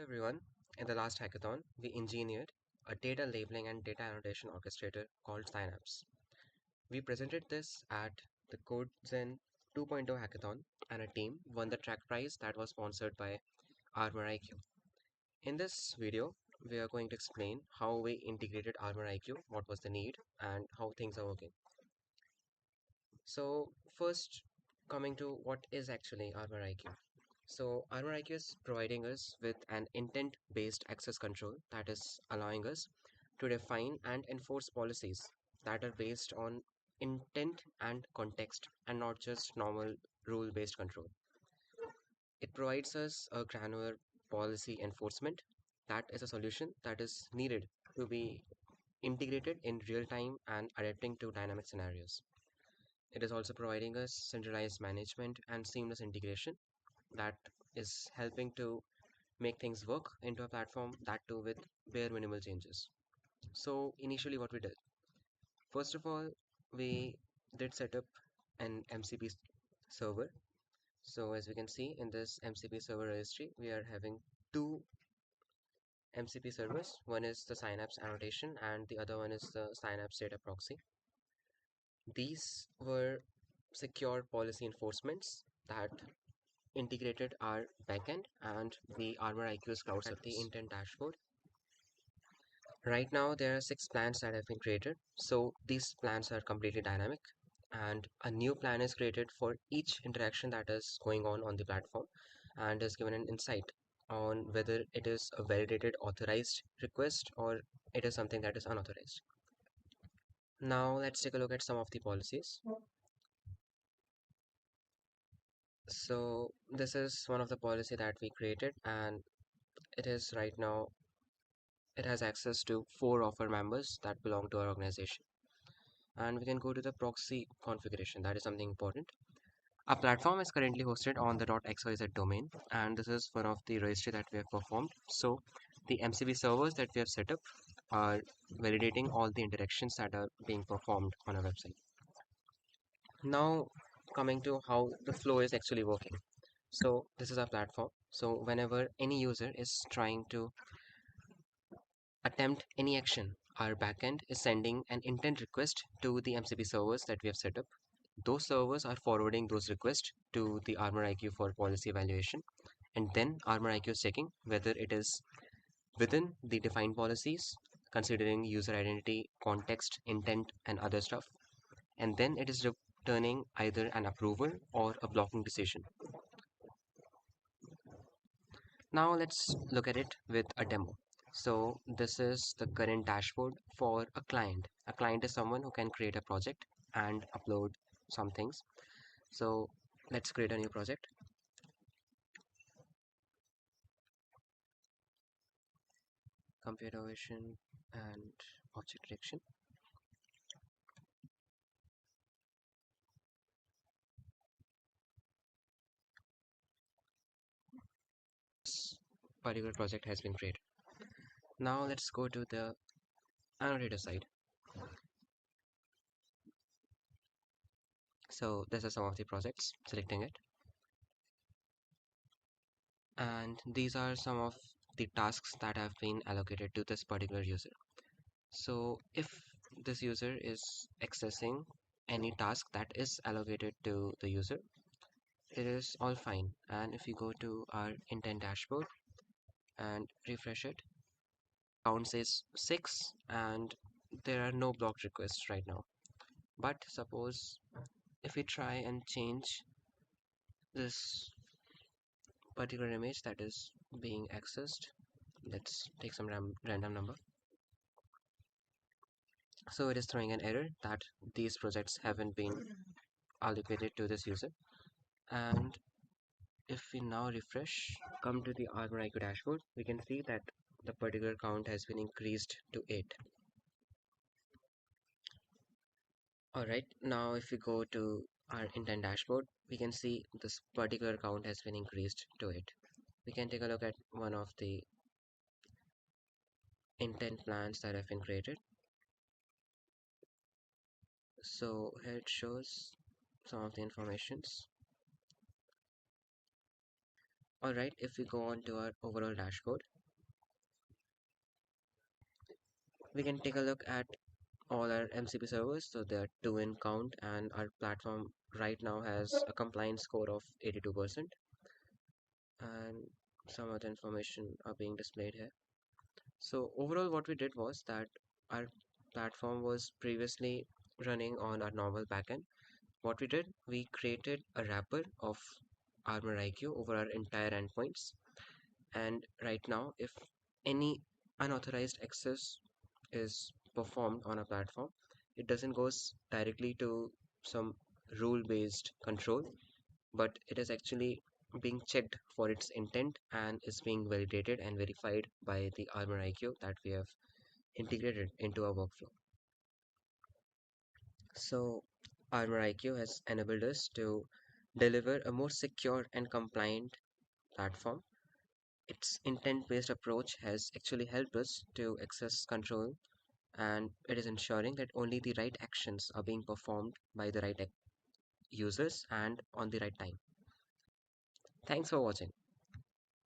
Everyone, in the last hackathon, we engineered a data labeling and data annotation orchestrator called Cynaps. We presented this at the CodeZen 2.0 hackathon, and a team won the track prize that was sponsored by ArmorIQ. In this video, we are going to explain how we integrated ArmorIQ, what was the need, and how things are working. So, first, coming to what is actually ArmorIQ. So ArmorIQ is providing us with an intent-based access control that is allowing us to define and enforce policies that are based on intent and context and not just normal rule-based control. It provides us a granular policy enforcement that is a solution that is needed to be integrated in real time and adapting to dynamic scenarios. It is also providing us centralized management and seamless integration that is helping to make things work into a platform, that too with bare minimal changes. So initially what we did, first of all, we did set up an MCP server. So as we can see in this MCP server registry, we are having two MCP servers. One is the Cynaps annotation and the other one is the Cynaps data proxy. These were secure policy enforcements that integrated our backend and the ArmorIQ's cloud service. At the intent dashboard, right now there are 6 plans that have been created. So these plans are completely dynamic, and a new plan is created for each interaction that is going on the platform, and is given an insight on whether it is a validated authorized request or it is something that is unauthorized. Now let's take a look at some of the policies. So this is one of the policy that we created, and it is right now, it has access to 4 of our members that belong to our organization. And we can go to the proxy configuration. That is something important. Our platform is currently hosted on the .xyz domain, and this is one of the registry that we have performed. So the MCP servers that we have set up are validating all the interactions that are being performed on our website. Now coming to how the flow is actually working. So this is our platform. So whenever any user is trying to attempt any action, our backend is sending an intent request to the MCP servers that we have set up. Those servers are forwarding those requests to the ArmorIQ for policy evaluation, and then ArmorIQ is checking whether it is within the defined policies, considering user identity, context, intent, and other stuff, and then it is returning either an approval or a blocking decision. Now let's look at it with a demo. So this is the current dashboard for a client. A client is someone who can create a project and upload some things. So let's create a new project. Computer vision and object detection. This particular project has been created. Now let's go to the annotator side. So this is some of the projects, selecting it. And these are some of the tasks that have been allocated to this particular user. So if this user is accessing any task that is allocated to the user, it is all fine. And if we go to our intent dashboard and refresh it, count says 6 and there are no blocked requests right now. But suppose if we try and change this particular image that is being accessed, let's take some random number. So it is throwing an error that these projects haven't been allocated to this user. And if we now refresh, come to the ArmorIQ dashboard, we can see that the particular count has been increased to 8. Alright, now if we go to our intent dashboard, we can see this particular count has been increased to 8. We can take a look at one of the intent plans that have been created. So here it shows some of the informations. Alright, if we go on to our overall dashboard, we can take a look at all our MCP servers. So there are two in count, and our platform right now has a compliance score of 82%. And some other information are being displayed here. So overall, what we did was that our platform was previously running on our normal backend. What we did, we created a wrapper of ArmorIQ over our entire endpoints. And right now, if any unauthorized access is performed on a platform, it doesn't goes directly to some rule-based control, but it is actually being checked for its intent and is being validated and verified by the ArmorIQ that we have integrated into our workflow. So ArmorIQ has enabled us to deliver a more secure and compliant platform. Its intent-based approach has actually helped us to access control, and it is ensuring that only the right actions are being performed by the right users and on the right time. Thanks for watching.